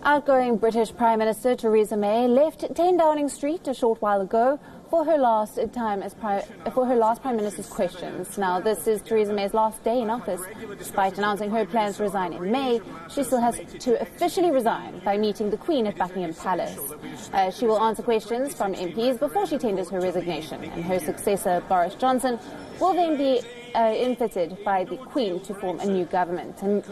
Outgoing British Prime Minister Theresa May left 10 Downing Street a short while ago for her last Prime Minister's questions. Now, this is Theresa May's last day in office. Despite announcing her plans to resign in May, she still has to officially resign by meeting the Queen at Buckingham Palace. She will answer questions from MPs before she tenders her resignation, and her successor, Boris Johnson, will then be infitted by the Queen to form a new government. And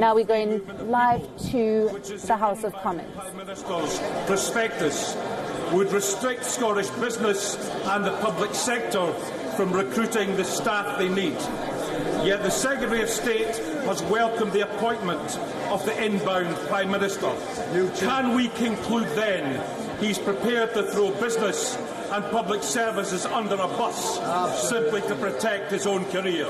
now we're going live to the House of Commons. Prime Minister's prospectus would restrict Scottish business and the public sector from recruiting the staff they need. Yet the Secretary of State has welcomed the appointment of the inbound Prime Minister. Can we conclude then he's prepared to throw business and public services under a bus simply to protect his own career?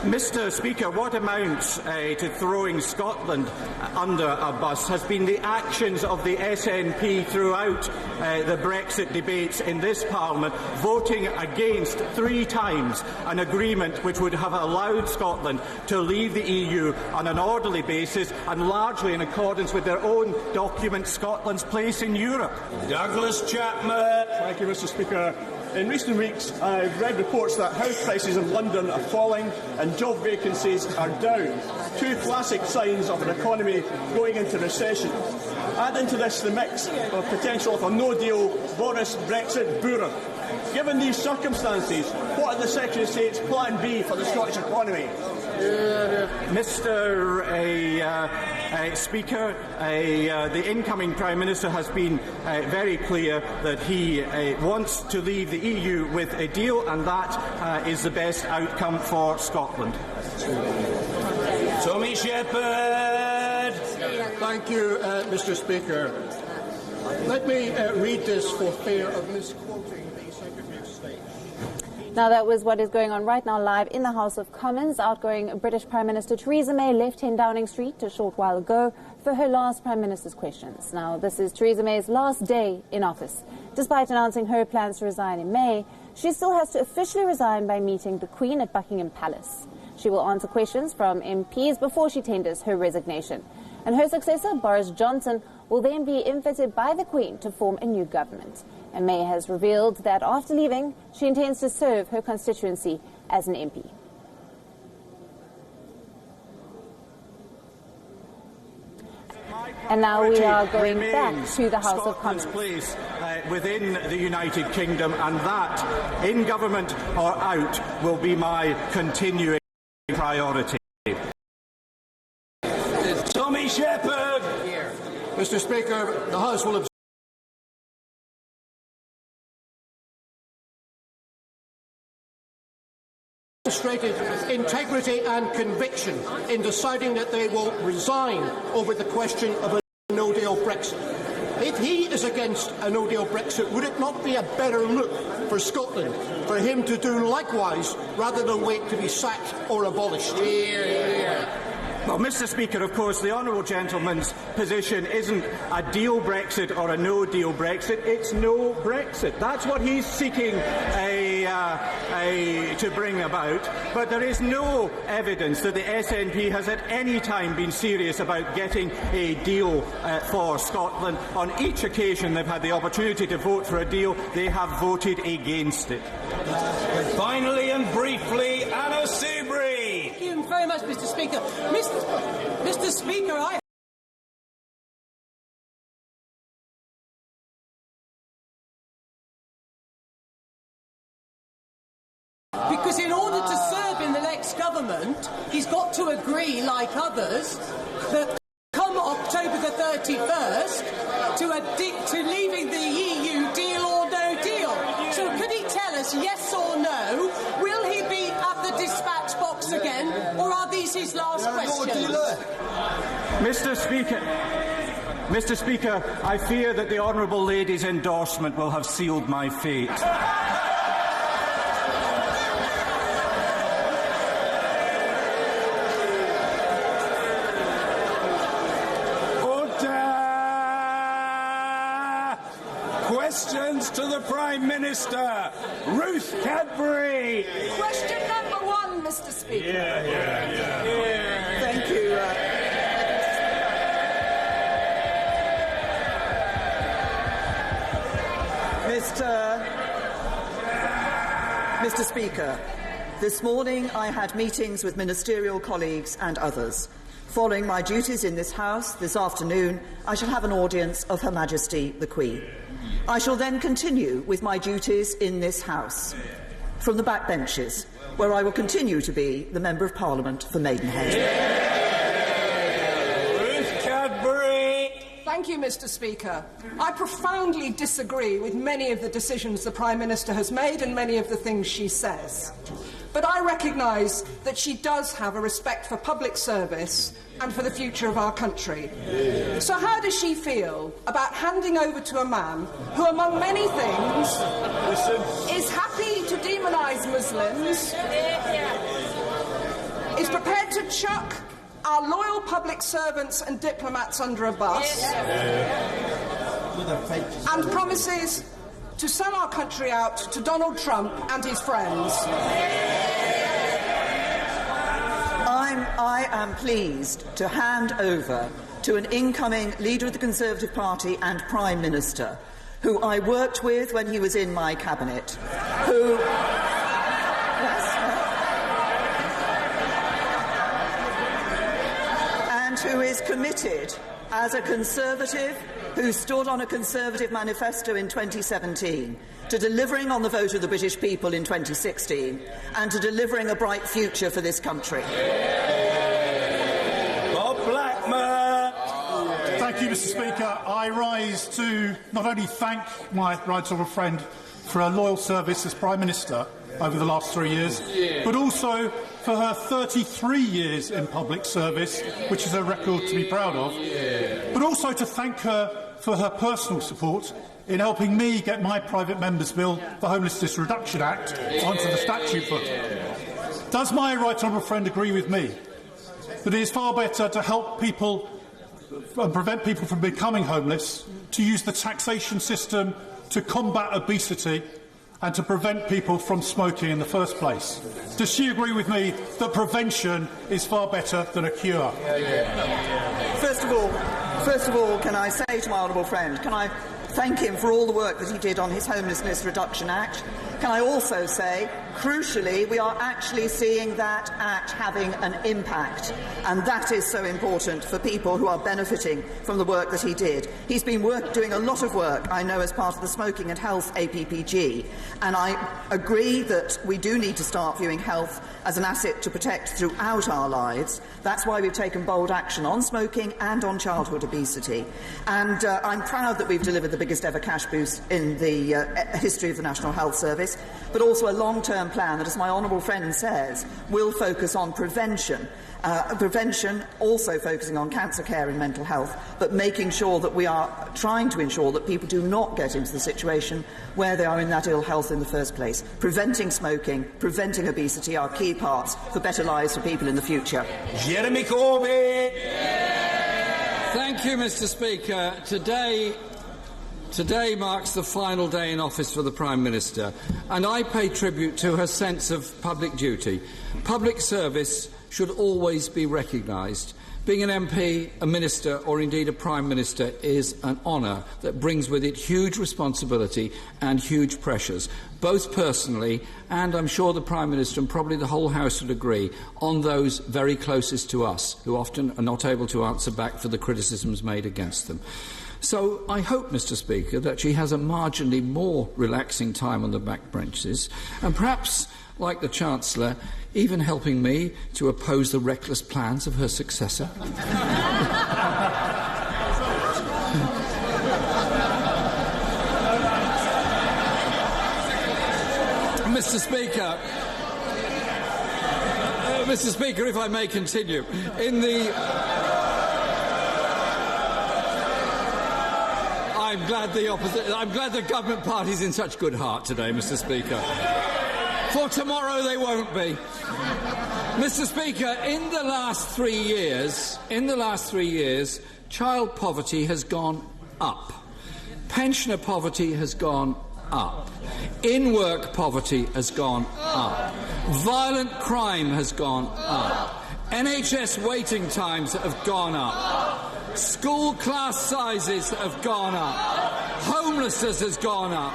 Mr. Speaker, what amounts to throwing Scotland under a bus has been the actions of the SNP throughout the Brexit debates in this Parliament, voting against 3 times an agreement which would have allowed Scotland to leave the EU on an orderly basis and largely in accordance with their own document, Scotland's place in Europe. Douglas Chapman. Thank you, Mr. Speaker. In recent weeks, I've read reports that house prices in London are falling and job vacancies are down. 2 classic signs of an economy going into recession. Add into this the mix of potential for no-deal Boris Brexit Boorer. Given these circumstances, what are the Secretary of State's plan B for the Scottish economy? Mr. Speaker, the incoming Prime Minister has been very clear that he wants to leave the EU with a deal, and that is the best outcome for Scotland. Tommy Shepherd. Thank you, Mr. Speaker. Let me read this for fear of misquoting the Secretary of State. Now, that was what is going on right now live in the House of Commons. Outgoing British Prime Minister Theresa May left 10 Downing Street a short while ago for her last Prime Minister's questions. Now, this is Theresa May's last day in office. Despite announcing her plans to resign in May, she still has to officially resign by meeting the Queen at Buckingham Palace. She will answer questions from MPs before she tenders her resignation. And her successor, Boris Johnson, will then be infitted by the Queen to form a new government. And May has revealed that after leaving, she intends to serve her constituency as an MP. And now we are going back to the House of Commons. Place within the United Kingdom, and that, in government or out, will be my continuing priority. Tommy Shepherd. Mr. Speaker, the House will demonstrated integrity and conviction in deciding that they will resign over the question of a no-deal Brexit. If he is against a no-deal Brexit, would it not be a better look for Scotland for him to do likewise rather than wait to be sacked or abolished? Well, Mr. Speaker, of course, the honourable gentleman's position isn't a deal Brexit or a no-deal Brexit. It's no Brexit. That's what he's seeking to bring about. But there is no evidence that the SNP has at any time been serious about getting a deal for Scotland. On each occasion they've had the opportunity to vote for a deal, they have voted against it. Finally and briefly, Anna Soubry. Thank you very much, Mr. Speaker. Mr. Speaker, because in order to serve in the next government, he's got to agree, like others, that come October the 31st, to leaving the EU, deal or no deal. So could he tell us, yes or no, will he be at the dispatch box again, or are these his last questions? Mr. Speaker, I fear that the honourable lady's endorsement will have sealed my fate. Questions to the Prime Minister. Ruth Cadbury. Question number 1, Mr. Speaker. Yeah. Thank you. Mr. Speaker, this morning I had meetings with ministerial colleagues and others. Following my duties in this House this afternoon, I shall have an audience of Her Majesty the Queen. I shall then continue with my duties in this House from the backbenches, where I will continue to be the Member of Parliament for Maidenhead. Thank you, Mr. Speaker. I profoundly disagree with many of the decisions the Prime Minister has made and many of the things she says. But I recognise that she does have a respect for public service and for the future of our country. So how does she feel about handing over to a man who, among many things, is happy to demonise Muslims, is prepared to chuck our loyal public servants and diplomats under a bus, and promises to sell our country out to Donald Trump and his friends? I am pleased to hand over to an incoming Leader of the Conservative Party and Prime Minister, who I worked with when he was in my cabinet, who... who is committed as a Conservative who stood on a Conservative manifesto in 2017 to delivering on the vote of the British people in 2016 and to delivering a bright future for this country. Bob Blackman. Thank you, Mr. Speaker. I rise to not only thank my right honourable friend for her loyal service as Prime Minister over the last 3 years, but also for her 33 years in public service, which is a record to be proud of, but also to thank her for her personal support in helping me get my private member's bill, the Homelessness Reduction Act, onto the statute book. Does my right honourable friend agree with me that it is far better to help people and prevent people from becoming homeless, to use the taxation system to combat obesity and to prevent people from smoking in the first place? Does she agree with me that prevention is far better than a cure? First of all, can I say to my honourable friend, can I thank him for all the work that he did on his Homelessness Reduction Act? Can I also say, crucially, we are actually seeing that Act having an impact, and that is so important for people who are benefiting from the work that he did. He's been doing a lot of work, I know, as part of the Smoking and Health APPG, and I agree that we do need to start viewing health as an asset to protect throughout our lives. That's why we've taken bold action on smoking and on childhood obesity. And I'm proud that we've delivered the biggest ever cash boost in the history of the National Health Service, but also a long-term plan that, as my honourable friend says, will focus on prevention. Prevention also focusing on cancer care and mental health, but making sure that we are trying to ensure that people do not get into the situation where they are in that ill health in the first place. Preventing smoking, preventing obesity are key parts for better lives for people in the future. Jeremy Corbyn. Thank you, Mr. Speaker. Today marks the final day in office for the Prime Minister, and I pay tribute to her sense of public duty. Public service should always be recognised. Being an MP, a minister, or indeed a Prime Minister is an honour that brings with it huge responsibility and huge pressures, both personally and, I'm sure, the Prime Minister and probably the whole House would agree, on those very closest to us, who often are not able to answer back for the criticisms made against them. So I hope, Mr. Speaker, that she has a marginally more relaxing time on the backbenches, and perhaps, like the Chancellor, even helping me to oppose the reckless plans of her successor. Mr. Speaker, if I may continue, I'm glad the government party's in such good heart today, Mr. Speaker. For tomorrow they won't be. Mr. Speaker, in the last 3 years, child poverty has gone up. Pensioner poverty has gone up. In-work poverty has gone up. Violent crime has gone up. NHS waiting times have gone up. School class sizes have gone up. Homelessness has gone up.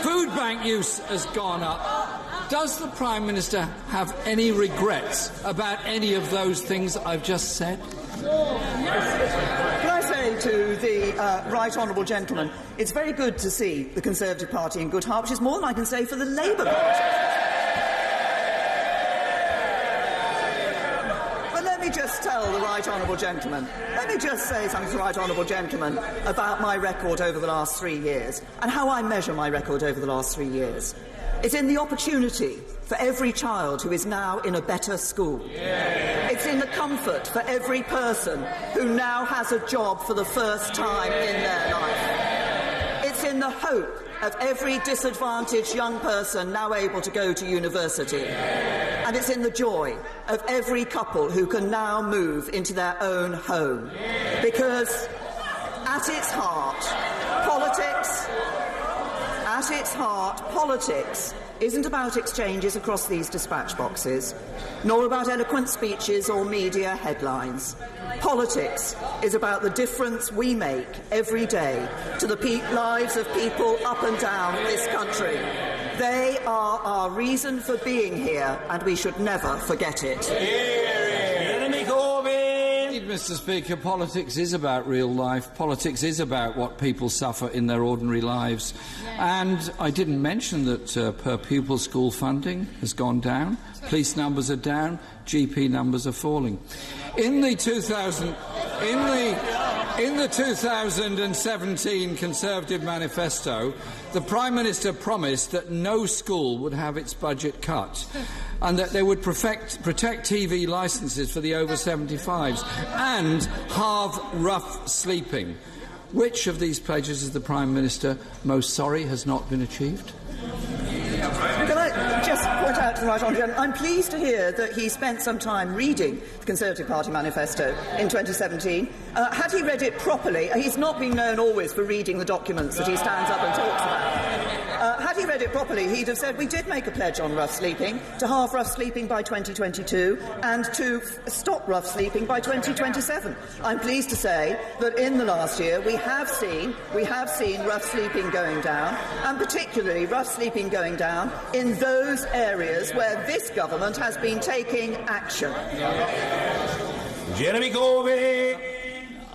Food bank use has gone up. Does the Prime Minister have any regrets about any of those things I've just said? Can I say to the right honourable gentleman, it's very good to see the Conservative Party in good heart, which is more than I can say for the Labour Party. Let me just tell the right honourable gentleman, let me just say something to the right honourable gentleman about my record over the last 3 years and how I measure my record over the last 3 years. It's in the opportunity for every child who is now in a better school. It's in the comfort for every person who now has a job for the first time in their life. It's in the hope of every disadvantaged young person now able to go to university. And it's in the joy of every couple who can now move into their own home. Because at its heart, politics isn't about exchanges across these dispatch boxes, nor about eloquent speeches or media headlines. Politics is about the difference we make every day to the lives of people up and down this country. They are our reason for being here, and we should never forget it. Mr. Speaker, politics is about real life. Politics is about what people suffer in their ordinary lives. And I didn't mention that per pupil school funding has gone down. Police numbers are down. GP numbers are falling. In the 2017 Conservative manifesto, the Prime Minister promised that no school would have its budget cut and that they would protect TV licences for the over 75s and halve rough sleeping. Which of these pledges is the Prime Minister most sorry has not been achieved? Can I just point out to the right honourable gentleman, I'm pleased to hear that he spent some time reading the Conservative Party manifesto in 2017. Had he read it properly, he's not been known always for reading the documents that he stands up and talks about. Had he read it properly, he'd have said we did make a pledge on rough sleeping, to halve rough sleeping by 2022 and to stop rough sleeping by 2027. I'm pleased to say that in the last year we have seen rough sleeping going down, and particularly rough sleeping going down in those areas where this government has been taking action. Jeremy Corbyn.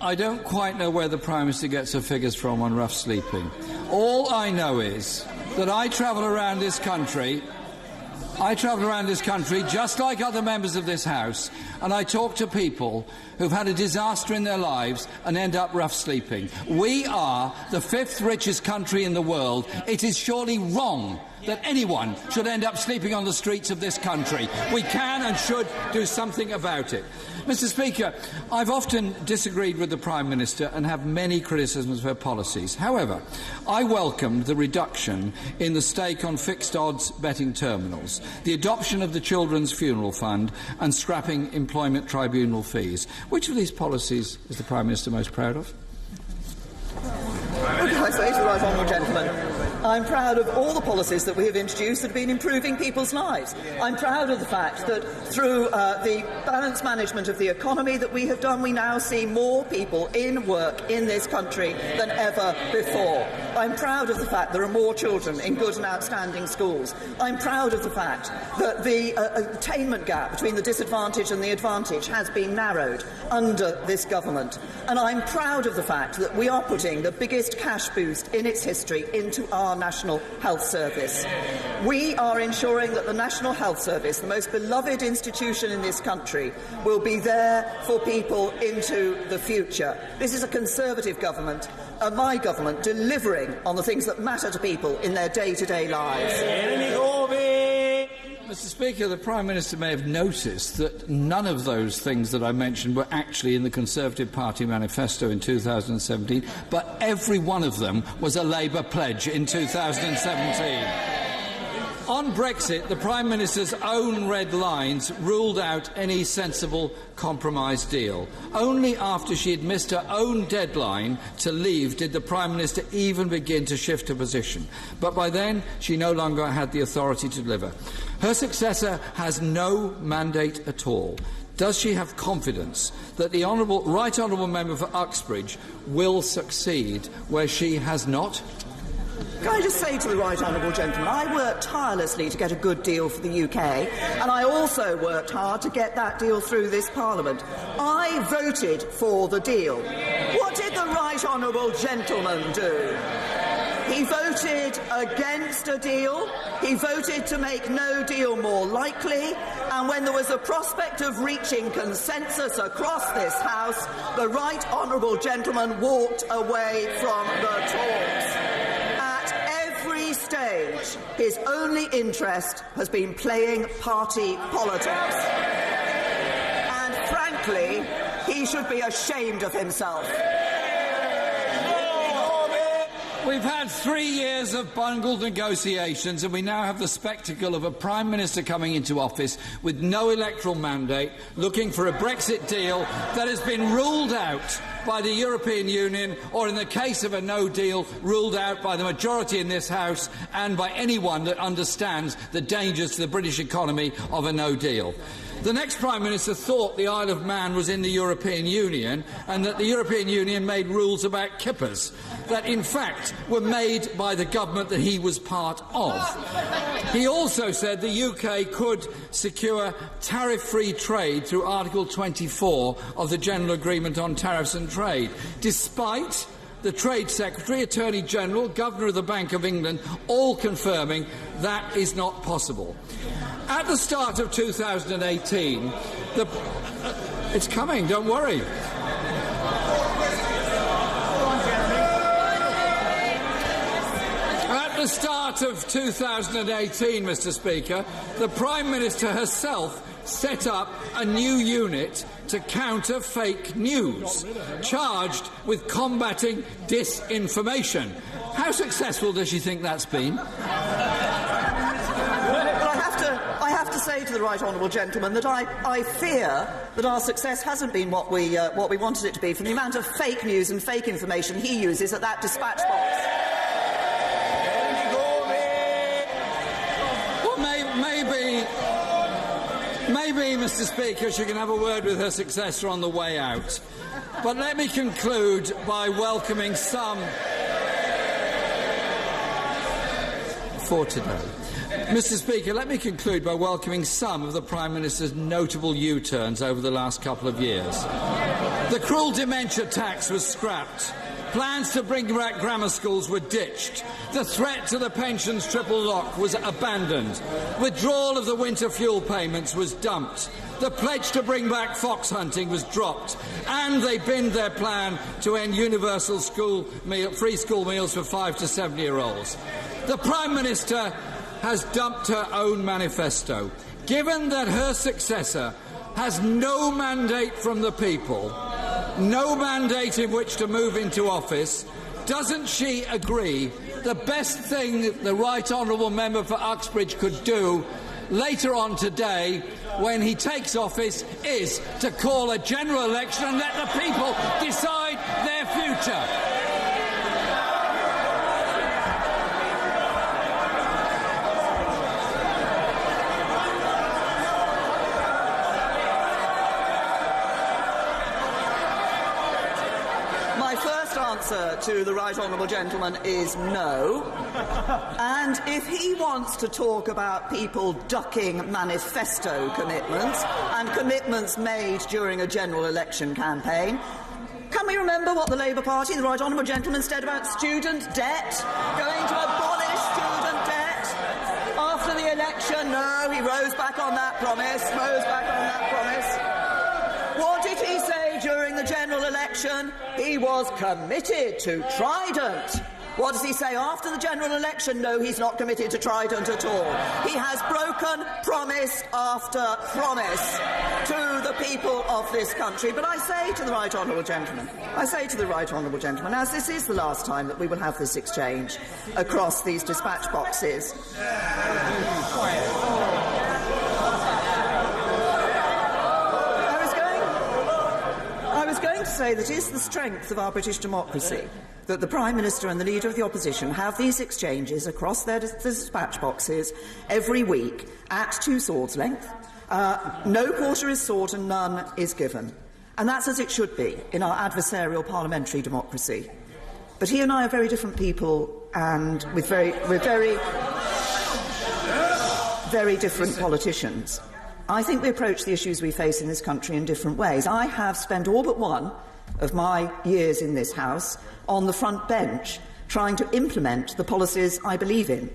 I don't quite know where the Prime Minister gets her figures from on rough sleeping. All I know is that I travel around this country just like other members of this House, and I talk to people who've had a disaster in their lives and end up rough sleeping. We are the 5th richest country in the world. It is surely wrong that anyone should end up sleeping on the streets of this country. We can and should do something about it. Mr. Speaker, I've often disagreed with the Prime Minister and have many criticisms of her policies. However, I welcomed the reduction in the stake on fixed odds betting terminals, the adoption of the Children's Funeral Fund and scrapping employment tribunal fees. Which of these policies is the Prime Minister most proud of? What can I say to the right honourable gentleman? I'm proud of all the policies that we have introduced that have been improving people's lives. I'm proud of the fact that through the balanced management of the economy that we have done, we now see more people in work in this country than ever before. I'm proud of the fact there are more children in good and outstanding schools. I'm proud of the fact that the attainment gap between the disadvantaged and the advantaged has been narrowed under this government. And I'm proud of the fact that we are putting the biggest cash boost in its history into our National Health Service. We are ensuring that the National Health Service, the most beloved institution in this country, will be there for people into the future. This is a Conservative government, my government, delivering on the things that matter to people in their day-to-day lives. Mr. Speaker, the Prime Minister may have noticed that none of those things that I mentioned were actually in the Conservative Party manifesto in 2017, but every one of them was a Labour pledge in 2017. On Brexit, the Prime Minister's own red lines ruled out any sensible compromise deal. Only after she had missed her own deadline to leave did the Prime Minister even begin to shift her position. But by then, she no longer had the authority to deliver. Her successor has no mandate at all. Does she have confidence that the Right Honourable Member for Uxbridge will succeed where she has not? Can I just say to the right honourable gentleman, I worked tirelessly to get a good deal for the UK, and I also worked hard to get that deal through this Parliament. I voted for the deal. What did the right honourable gentleman do? He voted against a deal, he voted to make no deal more likely, and when there was a prospect of reaching consensus across this House, the right honourable gentleman walked away from the talks. At every stage, his only interest has been playing party politics. And frankly, he should be ashamed of himself. We've had 3 years of bungled negotiations, and we now have the spectacle of a Prime Minister coming into office with no electoral mandate, looking for a Brexit deal that has been ruled out by the European Union, or in the case of a no deal, ruled out by the majority in this House and by anyone that understands the dangers to the British economy of a no deal. The next Prime Minister thought the Isle of Man was in the European Union and that the European Union made rules about kippers that, in fact, were made by the government that he was part of. He also said the UK could secure tariff-free trade through Article 24 of the General Agreement on Tariffs and Trade, despite the Trade Secretary, Attorney General, Governor of the Bank of England, all confirming that is not possible. At the start of 2018, it's coming, don't worry. At the start of 2018, Mr. Speaker, the Prime Minister herself set up a new unit to counter fake news, charged with combating disinformation. How successful does she think that's been? I have to say to the right honourable gentleman that I fear that our success hasn't been what we wanted it to be, from the amount of fake news and fake information he uses at that dispatch box. Maybe, Mr. Speaker, she can have a word with her successor on the way out. But let me conclude by welcoming some for today. Mr. Speaker, let me conclude by welcoming some of the Prime Minister's notable U-turns over the last couple of years. The cruel dementia tax was scrapped. Plans to bring back grammar schools were ditched. The threat to the pensions triple lock was abandoned. Withdrawal of the winter fuel payments was dumped. The pledge to bring back fox hunting was dropped. And they binned their plan to end universal free school meals for 5 to 7-year-olds. The Prime Minister has dumped her own manifesto. Given that her successor has no mandate from the people, no mandate in which to move into office, doesn't she agree the best thing that the Right Honourable Member for Uxbridge could do later on today, when he takes office, is to call a general election and let the people decide their future? To the right honourable gentleman is no. And if he wants to talk about people ducking manifesto commitments and commitments made during a general election campaign, can we remember what the Labour Party, the right honourable gentleman, said about student debt? Going to abolish student debt after the election? No, he rose back on that promise, What did he say during the general election? He was committed to Trident. What does he say after the general election? No, he's not committed to Trident at all. He has broken promise after promise to the people of this country. But I say to the right honourable gentleman, as this is the last time that we will have this exchange across these dispatch boxes, I was going to say that it is the strength of our British democracy that the Prime Minister and the Leader of the Opposition have these exchanges across their dispatch boxes every week at 2 swords' length. No quarter is sought and none is given. And that's as it should be in our adversarial parliamentary democracy. But he and I are very different people, and we're very different politicians. I think we approach the issues we face in this country in different ways. I have spent all but one of my years in this House on the front bench trying to implement the policies I believe in.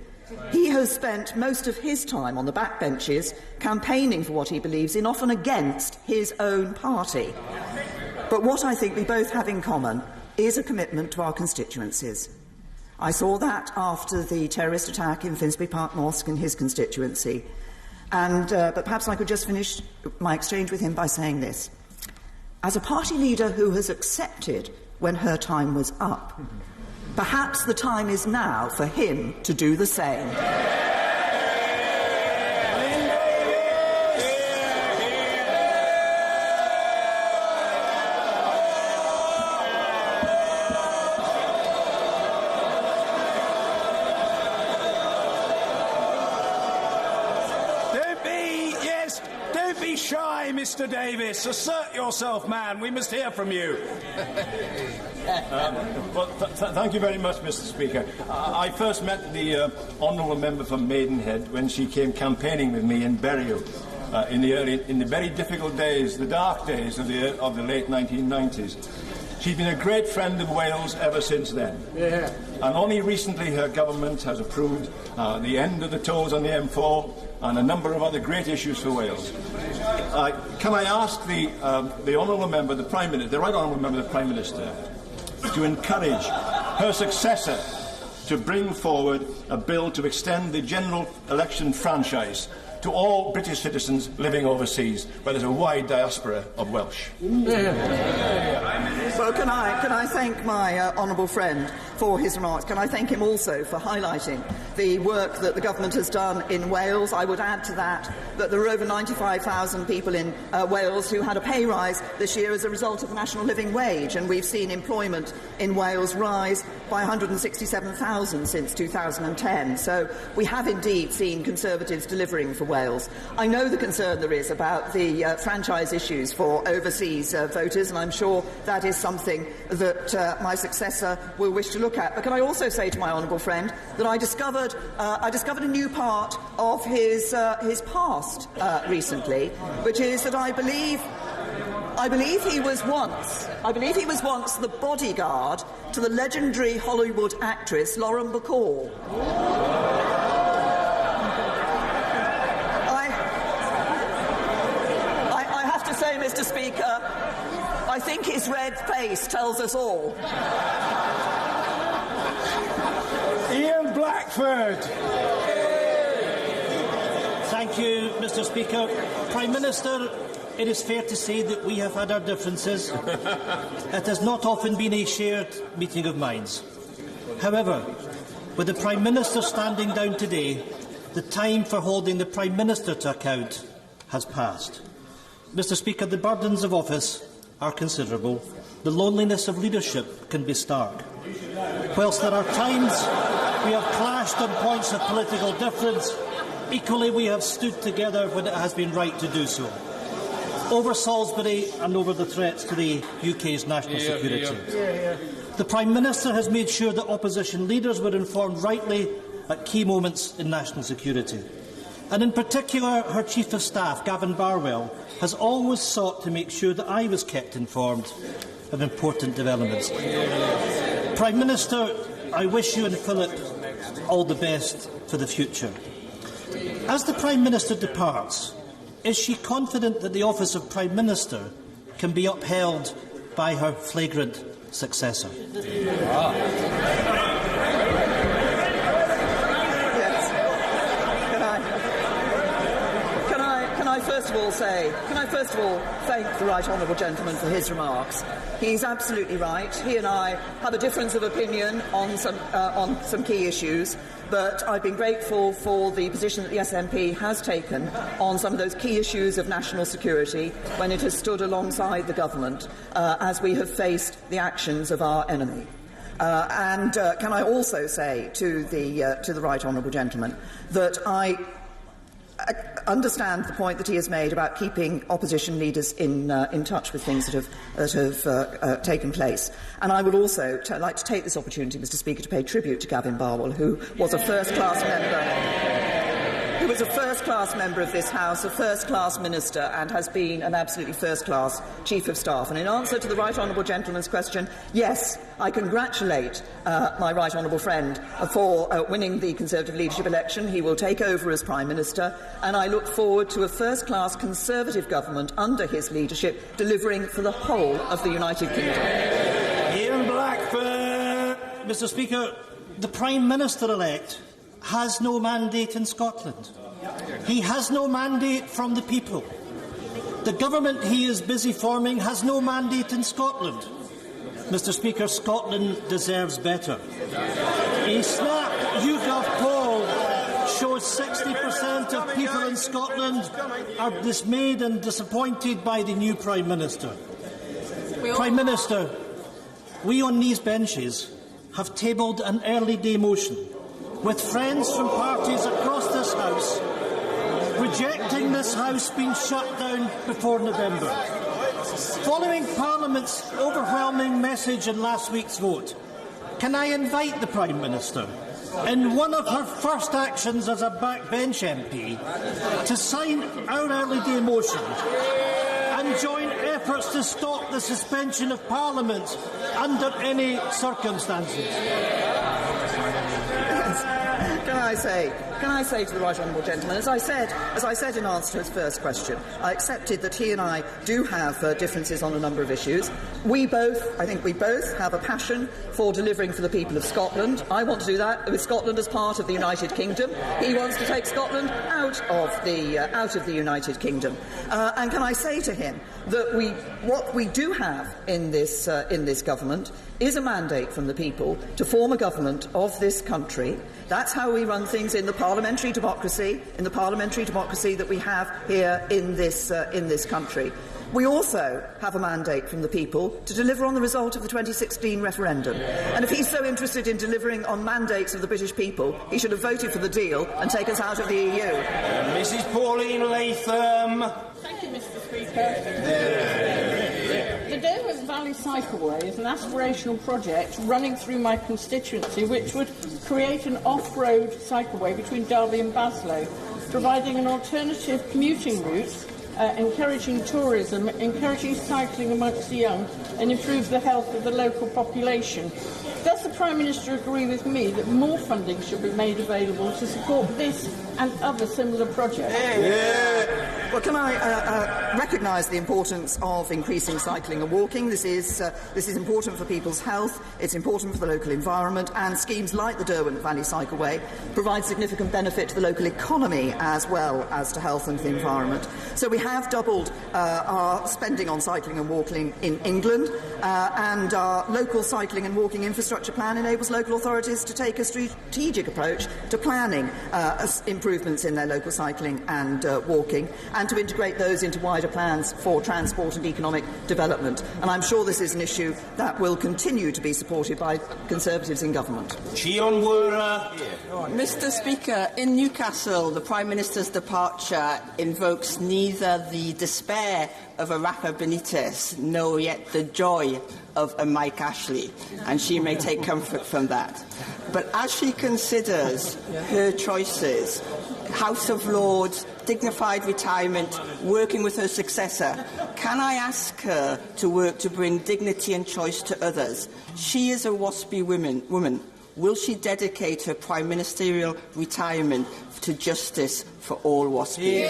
He has spent most of his time on the backbenches campaigning for what he believes in, often against his own party. But what I think we both have in common is a commitment to our constituencies. I saw that after the terrorist attack in Finsbury Park Mosque in his constituency. But perhaps I could just finish my exchange with him by saying this. As a party leader who has accepted when her time was up, perhaps the time is now for him to do the same. Don't be shy, Mr. Davis. Assert yourself, man. We must hear from you. Thank you very much, Mr. Speaker. I first met the honourable member from Maidenhead when she came campaigning with me in Bury in the very difficult days, the dark days of the late 1990s. She's been a great friend of Wales ever since then. Yeah. And only recently her government has approved the end of the tolls on the M4 and a number of other great issues for Wales. Can I ask the honourable member, the Prime Minister, the right honourable member, the Prime Minister, to encourage her successor to bring forward a bill to extend the general election franchise to all British citizens living overseas, where there's a wide diaspora of Welsh. Well, can I thank my honourable friend for his remarks? Can I thank him also for highlighting the work that the government has done in Wales? I would add to that there are over 95,000 people in Wales who had a pay rise this year as a result of the national living wage, and we've seen employment in Wales rise by 167,000 since 2010. So we have indeed seen Conservatives delivering for Wales. I know the concern there is about the franchise issues for overseas voters, and I'm sure that is something that my successor will wish to look at. But can I also say to my honourable friend that I discovered a new part of his past recently, which is that I believe he was once the bodyguard to the legendary Hollywood actress Lauren Bacall. I have to say, Mr. Speaker, I think his red face tells us all. Ian Blackford. Thank you, Mr. Speaker. Prime Minister, it is fair to say that we have had our differences. It has not often been a shared meeting of minds. However, with the Prime Minister standing down today, the time for holding the Prime Minister to account has passed. Mr. Speaker, the burdens of office are considerable. The loneliness of leadership can be stark. Whilst there are times we have clashed on points of political difference, equally we have stood together when it has been right to do so. Over Salisbury and over the threats to the UK's national security. The Prime Minister has made sure that opposition leaders were informed rightly at key moments in national security. And in particular, her Chief of Staff, Gavin Barwell, has always sought to make sure that I was kept informed of important developments. Prime Minister, I wish you and Philip all the best for the future. As the Prime Minister departs, is she confident that the office of Prime Minister can be upheld by her flagrant successor? Can I first of all thank the right honourable gentleman for his remarks. He's absolutely right. He and I have a difference of opinion on some key issues, but I've been grateful for the position that the SNP has taken on some of those key issues of national security when it has stood alongside the government as we have faced the actions of our enemy. Can I also say to the right honourable gentleman that understand the point that he has made about keeping opposition leaders in touch with things that have taken place. And I would also like to take this opportunity, Mr. Speaker, to pay tribute to Gavin Barwell, who was a first-class member of this House, a first-class minister, and has been an absolutely first-class Chief of Staff. And in answer to the Right Honourable Gentleman's question, yes, I congratulate my Right Honourable friend for winning the Conservative leadership election. He will take over as Prime Minister, and I look forward to a first-class Conservative government under his leadership, delivering for the whole of the United Kingdom. Ian Blackburn. Mr. Speaker, the Prime Minister-elect has no mandate in Scotland. He has no mandate from the people. The government he is busy forming has no mandate in Scotland. Mr. Speaker, Scotland deserves better. A Snap YouGov poll shows 60% of people in Scotland are dismayed and disappointed by the new Prime Minister. Prime Minister, we on these benches have tabled an early day motion with friends from parties across this House rejecting this House being shut down before November. Following Parliament's overwhelming message in last week's vote, can I invite the Prime Minister, in one of her first actions as a backbench MP, to sign our early day motion and join efforts to stop the suspension of Parliament under any circumstances? Can I say to the Right Honourable Gentleman, as I said in answer to his first question, I accepted that he and I do have differences on a number of issues. I think we both have a passion for delivering for the people of Scotland. I want to do that with Scotland as part of the United Kingdom. He wants to take Scotland out of the United Kingdom. And can I say to him that what we do have in this government is a mandate from the people to form a government of this country. That's how we run things in the parliamentary democracy, that we have here in this country. We also have a mandate from the people to deliver on the result of the 2016 referendum. And if he's so interested in delivering on mandates of the British people, he should have voted for the deal and take us out of the EU. Mrs. Pauline Latham. Thank you, Mr. Speaker. The Derwent Valley Cycleway is an aspirational project running through my constituency which would create an off-road cycleway between Derby and Baslow, providing an alternative commuting route, encouraging tourism, encouraging cycling amongst the young and improve the health of the local population. Does the Prime Minister agree with me that more funding should be made available to support this and other similar projects? Well, can I recognise the importance of increasing cycling and walking? This is important for people's health, it's important for the local environment, and schemes like the Derwent Valley Cycleway provide significant benefit to the local economy as well as to health and the environment. So we have doubled our spending on cycling and walking in England, and our local cycling and walking infrastructure plan enables local authorities to take a strategic approach to planning improvements in their local cycling and walking, and to integrate those into wider plans for transport and economic development. And I'm sure this is an issue that will continue to be supported by Conservatives in government. Mr. Speaker, in Newcastle, the Prime Minister's departure invokes neither the despair of a Rafa Benitez, nor yet the joy of a Mike Ashley, and she may take comfort from that. But as she considers her choices, House of Lords, dignified retirement, working with her successor, can I ask her to work to bring dignity and choice to others? She is a WASPy woman. Will she dedicate her prime ministerial retirement to justice for all WASPies?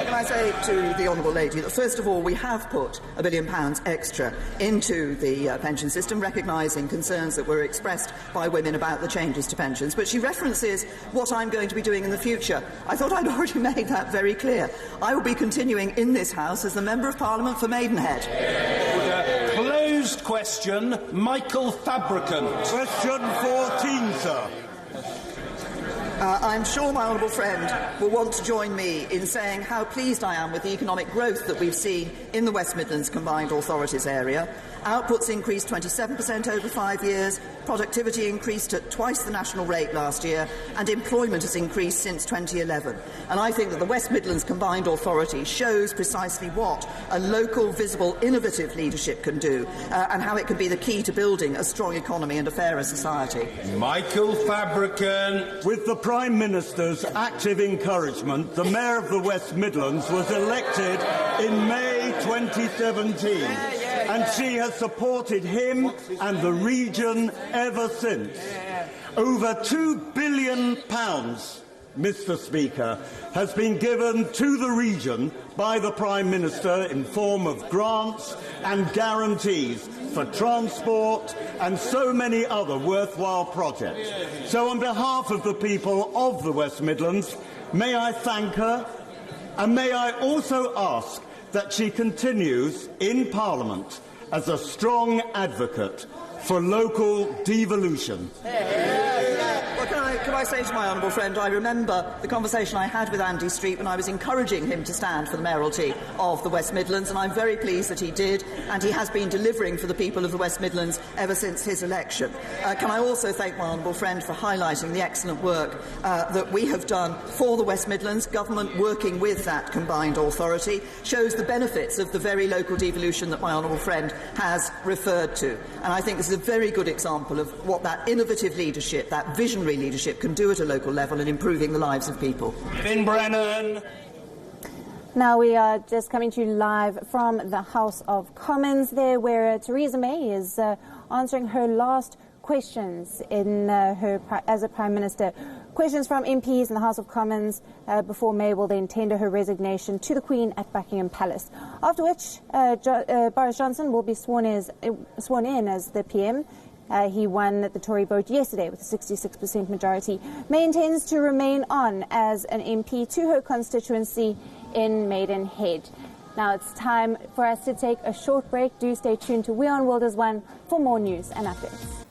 Can I say to the Honourable Lady that, first of all, we have put £1 billion extra into the pension system, recognising concerns that were expressed by women about the changes to pensions. But she references what I'm going to be doing in the future. I thought I'd already made that very clear. I will be continuing in this House as the Member of Parliament for Maidenhead. Closed question, Michael Fabricant. Question 14, sir. I'm sure my honourable friend will want to join me in saying how pleased I am with the economic growth that we've seen in the West Midlands Combined Authorities area. Outputs increased 27% over 5 years, productivity increased at twice the national rate last year, and employment has increased since 2011. And I think that the West Midlands Combined Authority shows precisely what a local, visible, innovative leadership can do, and how it can be the key to building a strong economy and a fairer society. Michael Fabricant. With the Prime Minister's active encouragement, the Mayor of the West Midlands was elected in May 2017. And she has supported him and the region ever since. Over £2 billion, Mr. Speaker, has been given to the region by the Prime Minister in form of grants and guarantees for transport and so many other worthwhile projects. So on behalf of the people of the West Midlands, may I thank her, and may I also ask that she continues in Parliament as a strong advocate for local devolution. Well, can I say to my honourable friend, I remember the conversation I had with Andy Street when I was encouraging him to stand for the mayoralty of the West Midlands, and I'm very pleased that he did, and he has been delivering for the people of the West Midlands ever since his election. Can I also thank my honourable friend for highlighting the excellent work that we have done for the West Midlands. Government working with that combined authority shows the benefits of the very local devolution that my honourable friend has referred to. And I think this is a very good example of what that innovative leadership, that visionary leadership can do at a local level in improving the lives of people. Finn Brennan. Now we are just coming to you live from the House of Commons there, where Theresa May is answering her last questions in as a Prime Minister. Questions from MPs in the House of Commons before May will then tender her resignation to the Queen at Buckingham Palace. After which Boris Johnson will be sworn in as the PM. He won the Tory vote yesterday with a 66% majority. May intends to remain on as an MP to her constituency in Maidenhead. Now it's time for us to take a short break. Do stay tuned to WION World as One for more news and updates.